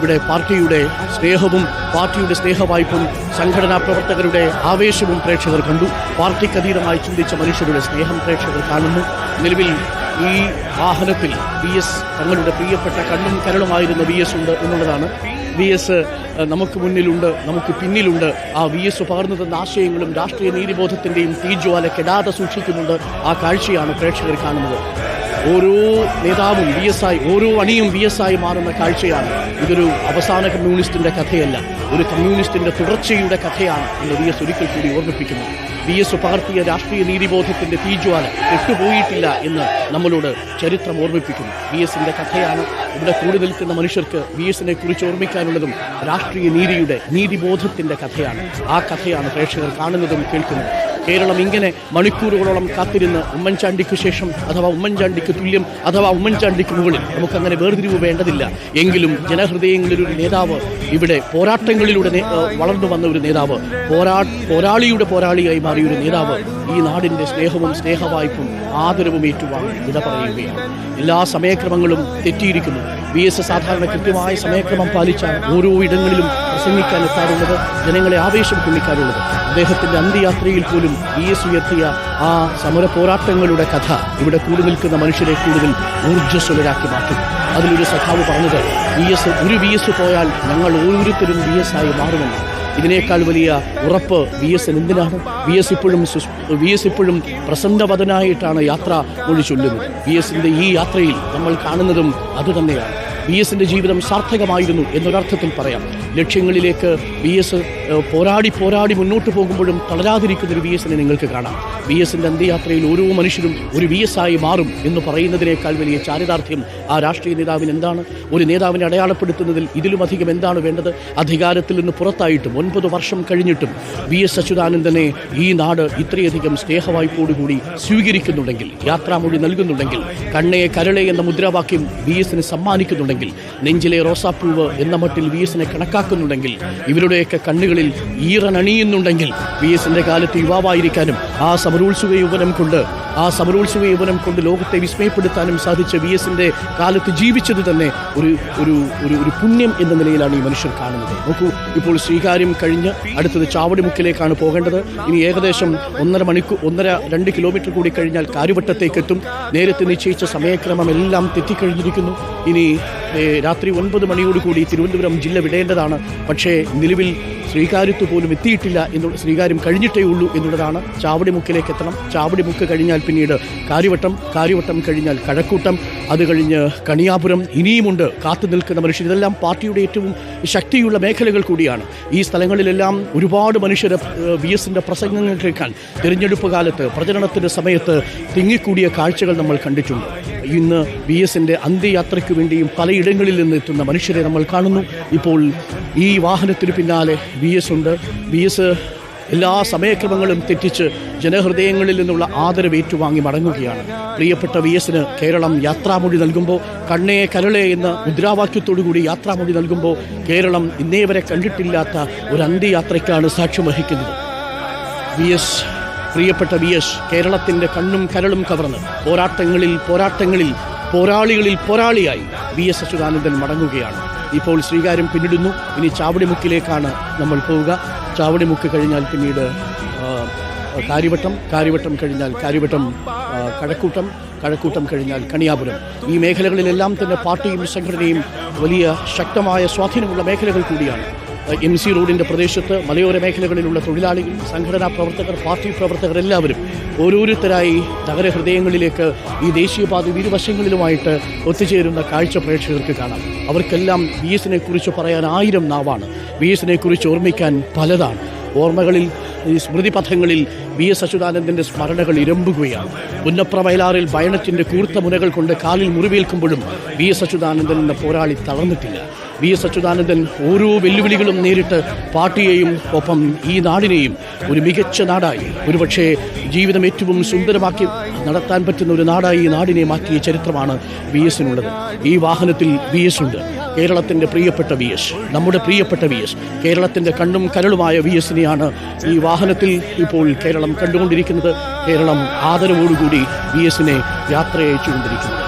ഇവിടെ പാർട്ടിയുടെ സ്നേഹവും പാർട്ടിയുടെ സ്നേഹവായ്പും സംഘടനാ പ്രവർത്തകരുടെ ആവേശവും പ്രേക്ഷകർ കണ്ടു. പാർട്ടിക്കതീതമായി ചിന്തിച്ച മനുഷ്യരുടെ സ്നേഹം പ്രേക്ഷകർ കാണുന്നു. നിലവിൽ ഈ വാഹനത്തിൽ VS തങ്ങളുടെ പ്രിയപ്പെട്ട കണ്ണും കരളുമായിരുന്ന VS ഉണ്ട് എന്നുള്ളതാണ്. VS നമുക്ക് മുന്നിലുണ്ട്, നമുക്ക് പിന്നിലുണ്ട്. ആ VS പകർന്നു തന്ന ആശയങ്ങളും രാഷ്ട്രീയ നീതിബോധത്തിൻ്റെയും തീജ്വാല കെടാതെ സൂക്ഷിക്കുന്നുണ്ട്. ആ കാഴ്ചയാണ് പ്രേക്ഷകർ കാണുന്നത്. ഓരോ നേതാവും VS ആയി, ഓരോ അണിയും VS ആയി മാറുന്ന കാഴ്ചയാണ്. ഇതൊരു അവസാന കമ്മ്യൂണിസ്റ്റിൻ്റെ കഥയല്ല, ഒരു കമ്മ്യൂണിസ്റ്റിൻ്റെ തുടർച്ചയുടെ കഥയാണ് എന്ന് VS ഒരിക്കൽ കൂടി ഓർമ്മിപ്പിക്കുന്നു. VS പകർത്തിയ രാഷ്ട്രീയ നീതിബോധത്തിൻ്റെ തീജ്വാല കെട്ടുപോയിട്ടില്ല എന്ന് നമ്മളോട് ചരിത്രം ഓർമ്മിപ്പിക്കുന്നു. VSൻ്റെ കഥയാണ്. ഇവിടെ കൂടി നിൽക്കുന്ന മനുഷ്യർക്ക് VSനെ കുറിച്ച് ഓർമ്മിക്കാനുള്ളതും രാഷ്ട്രീയ നീതിബോധത്തിൻ്റെ കഥയാണ്. ആ കഥയാണ് പ്രേക്ഷകർ കാണുന്നതും കേൾക്കുന്നതും. കേരളം ഇങ്ങനെ മണിക്കൂറുകളോളം കാത്തിരുന്ന് ഉമ്മൻചാണ്ടിക്ക് ശേഷം അഥവാ ഉമ്മൻചാണ്ടിക്ക് തുല്യം അഥവാ ഉമ്മൻചാണ്ടിക്ക് മുകളിൽ നമുക്കങ്ങനെ വേർതിരിവ് വേണ്ടതില്ല. എങ്കിലും ജനഹൃദയങ്ങളിലൊരു നേതാവ്, ഇവിടെ പോരാട്ടങ്ങളിലൂടെ വളർന്നു വന്ന ഒരു നേതാവ്, പോരാളിയുടെ പോരാളിയായി മാറിയൊരു നേതാവ് ഈ നാടിൻ്റെ സ്നേഹവും സ്നേഹവായ്പും ആദരവും ഏറ്റുവാങ്ങി വിട പറയുകയാണ്. എല്ലാ സമയക്രമങ്ങളും തെറ്റിയിരിക്കുന്നു. VS സാധാരണ കൃത്യമായ സമയക്രമം പാലിച്ചാണ് ഓരോ ഇടങ്ങളിലും പ്രസംഗിക്കാൻ എത്താറുള്ളത്, ജനങ്ങളെ ആവേശം കൊള്ളിക്കാറുള്ളത്. അദ്ദേഹത്തിൻ്റെ അന്ത്യയാത്രയിൽ പോലും VS ഉയർത്തിയ ആ സമര പോരാട്ടങ്ങളുടെ കഥ ഇവിടെ കൂടി നിൽക്കുന്ന മനുഷ്യരെ കൂടുതൽ ഊർജ്ജസ്വലരാക്കി മാറ്റും. അതിലൊരു സഖാവ് പറഞ്ഞത്, ഒരു VS പോയാൽ ഞങ്ങൾ ഓരോരുത്തരും VS ആയി മാറുമെന്ന്. ഇതിനേക്കാൾ വലിയ ഉറപ്പ് VS എന്തിനാണ്? VS ഇപ്പോഴും പ്രസന്നവദനായിട്ടാണ് യാത്ര മൊഴി ചൊല്ലുന്നത്. VSൻ്റെ ഈ യാത്രയിൽ നമ്മൾ കാണുന്നതും അതുതന്നെയാണ്. VSൻ്റെ ജീവിതം സാർത്ഥകമായിരുന്നു എന്നൊരർത്ഥത്തിൽ പറയാം. ലക്ഷ്യങ്ങളിലേക്ക് VS പോരാടി മുന്നോട്ട് പോകുമ്പോഴും തളരാതിരിക്കുന്നൊരു VSനെ നിങ്ങൾക്ക് കാണാം. VSൻ്റെ അന്ത്യയാത്രയിൽ ഓരോ മനുഷ്യരും ഒരു VS ആയി മാറും എന്ന് പറയുന്നതിനേക്കാൾ വലിയ ചാരിതാർത്ഥ്യം ആ രാഷ്ട്രീയ നേതാവിന് എന്താണ്? ഒരു നേതാവിനെ അടയാളപ്പെടുത്തുന്നതിൽ ഇതിലുമധികം എന്താണ് വേണ്ടത്? അധികാരത്തിൽ നിന്ന് പുറത്തായിട്ടും 9 വർഷം കഴിഞ്ഞിട്ടും VS അച്യുതാനന്ദനെ ഈ നാട് ഇത്രയധികം സ്നേഹവായ്പോടുകൂടി സ്വീകരിക്കുന്നുണ്ടെങ്കിൽ, യാത്രാമൊഴി നൽകുന്നുണ്ടെങ്കിൽ, കണ്ണേ കരളെ എന്ന മുദ്രാവാക്യം VSന് സമ്മാനിക്കുന്നുണ്ടെങ്കിൽ, നെഞ്ചിലെ റോസാപ്പൂവ് എന്ന മട്ടിൽ VSനെ കണക്കാക്കുന്നുണ്ടെങ്കിൽ, ഇവരുടെയൊക്കെ കണ്ണുകളിൽ ഈറനണിയുന്നുണ്ടെങ്കിൽ, VSൻ്റെ കാലത്ത് യുവാവായിരിക്കാനും ആ സമരോത്സുക യൗവനം കൊണ്ട് ലോകത്തെ വിസ്മയപ്പെടുത്താനും സാധിച്ച VSൻ്റെ കാലത്ത് ജീവിച്ചത് തന്നെ ഒരു പുണ്യം എന്ന നിലയിലാണ് ഈ മനുഷ്യർ കാണുന്നത്. നോക്കൂ, ഇപ്പോൾ ശ്രീകാര്യം കഴിഞ്ഞ് അടുത്തത് ചാവടിമുക്കിലേക്കാണ് പോകേണ്ടത്. ഇനി ഏകദേശം 1.5-2 കിലോമീറ്റർ കൂടി കഴിഞ്ഞാൽ കാര്യവട്ടത്തേക്കെത്തും. നേരത്തെ നിശ്ചയിച്ച സമയക്രമമെല്ലാം തെറ്റിക്കഴിഞ്ഞിരിക്കുന്നു. ഇനി രാത്രി 9 മണിയോടുകൂടി തിരുവനന്തപുരം ജില്ല വിടേണ്ടതാണ്. പക്ഷേ നിലവിൽ ശ്രീകാര്യത്ത് പോലും എത്തിയിട്ടില്ല എന്നുള്ള, ശ്രീകാര്യം കഴിഞ്ഞിട്ടേ ഉള്ളൂ എന്നുള്ളതാണ്. ചാവടിമുക്കിലേക്ക് എത്തണം. ചാവടിമുക്ക് കഴിഞ്ഞാൽ പിന്നീട് കാര്യവട്ടം കഴിഞ്ഞാൽ കഴക്കൂട്ടം, അത് കഴിഞ്ഞ് കണിയാപുരം. ഇനിയുമുണ്ട് കാത്തു നിൽക്കുന്ന മനുഷ്യർ. ഇതെല്ലാം പാർട്ടിയുടെ ഏറ്റവും ശക്തിയുള്ള മേഖലകൾ കൂടിയാണ്. ഈ സ്ഥലങ്ങളിലെല്ലാം ഒരുപാട് മനുഷ്യരെ VSൻ്റെ പ്രസംഗങ്ങൾ കേൾക്കാൻ തിരഞ്ഞെടുപ്പ് കാലത്ത് പ്രചരണത്തിൻ്റെ സമയത്ത് തിങ്ങിക്കൂടിയ കാഴ്ചകൾ നമ്മൾ കണ്ടിട്ടുണ്ട്. ഇന്ന് VSൻ്റെ അന്ത്യയാത്രയ്ക്ക് വേണ്ടിയും പലയിടങ്ങളിൽ നിന്ന് എത്തുന്ന മനുഷ്യരെ നമ്മൾ കാണുന്നു. ഇപ്പോൾ ഈ വാഹനത്തിന് പിന്നാലെ VS ഉണ്ട്. VS എല്ലാ സമയക്രമങ്ങളും തെറ്റിച്ച് ജനഹൃദയങ്ങളിൽ നിന്നുള്ള ആദരവ് ഏറ്റുവാങ്ങി മടങ്ങുകയാണ്. പ്രിയപ്പെട്ട VSന് കേരളം യാത്രാമൊഴി നൽകുമ്പോൾ, കണ്ണേ കരളെ എന്ന മുദ്രാവാക്യത്തോടുകൂടി യാത്രാമൊഴി നൽകുമ്പോൾ, കേരളം ഇന്നേ വരെ കണ്ടിട്ടില്ലാത്ത ഒരു അന്ത്യയാത്രയ്ക്കാണ് സാക്ഷ്യം വഹിക്കുന്നത്. പ്രിയപ്പെട്ട VS കേരളത്തിൻ്റെ കണ്ണും കരളും കവർന്ന് പോരാളികളിൽ പോരാളിയായി VS അച്യുതാനന്ദൻ മടങ്ങുകയാണ്. ഇപ്പോൾ ശ്രീകാര്യം പിന്നിടുന്നു. ഇനി ചാവടിമുക്കിലേക്കാണ് നമ്മൾ പോവുക. ചാവടിമുക്ക് കഴിഞ്ഞാൽ പിന്നീട് കാര്യവട്ടം കഴിഞ്ഞാൽ കഴക്കൂട്ടം കഴിഞ്ഞാൽ കണിയാപുരം. ഈ മേഖലകളിലെല്ലാം തന്നെ പാർട്ടിയും സംഘടനയും വലിയ ശക്തമായ സ്വാധീനമുള്ള മേഖലകൾ കൂടിയാണ്. MC റോഡിൻ്റെ പ്രദേശത്ത് മലയോര മേഖലകളിലുള്ള തൊഴിലാളികൾ, സംഘടനാ പ്രവർത്തകർ, പാർട്ടി പ്രവർത്തകർ എല്ലാവരും ഓരോരുത്തരായി നഗരഹൃദയങ്ങളിലേക്ക് ഈ ദേശീയപാത ഇരുവശങ്ങളിലുമായിട്ട് ഒത്തുചേരുന്ന കാഴ്ച പ്രേക്ഷകർക്ക് കാണാം. അവർക്കെല്ലാം VSനെ കുറിച്ച് പറയാൻ 1000 നാവാണ്. VSനെ കുറിച്ച് ഓർമ്മിക്കാൻ പലതാണ്. ഓർമ്മകളിൽ, ഈ സ്മൃതിപഥങ്ങളിൽ VS അച്യുതാനന്ദൻ്റെ സ്മരണകൾ ഇരമ്പുകയാണ്. പുന്നപ്ര വയലാറിൽ ബയണറ്റിൻ്റെ കൂർത്ത മുനകൾ കൊണ്ട് കാലിൽ മുറിവേൽക്കുമ്പോഴും VS അച്യുതാനന്ദൻ എന്ന പോരാളി തളർന്നിട്ടില്ല. VS അച്യുതാനന്ദൻ ഓരോ വെല്ലുവിളികളും നേരിട്ട് പാർട്ടിയെയും ഒപ്പം ഈ നാടിനെയും ഒരു മികച്ച നാടായി, ഒരുപക്ഷെ ജീവിതം ഏറ്റവും സുന്ദരമാക്കി നടത്താൻ പറ്റുന്ന ഒരു നാടായി ഈ നാടിനെ മാറ്റിയ ചരിത്രമാണ് VSനുള്ളത്. ഈ വാഹനത്തിൽ VS ഉണ്ട്. കേരളത്തിൻ്റെ പ്രിയപ്പെട്ട VS, നമ്മുടെ പ്രിയപ്പെട്ട VS, കേരളത്തിൻ്റെ കണ്ണും കരളുമായ VSനെയാണ് ഈ വാഹനത്തിൽ ഇപ്പോൾ കേരളം കണ്ടുകൊണ്ടിരിക്കുന്നത്. കേരളം ആദരവോടുകൂടി VSനെ യാത്രയച്ചുകൊണ്ടിരിക്കുന്നത്.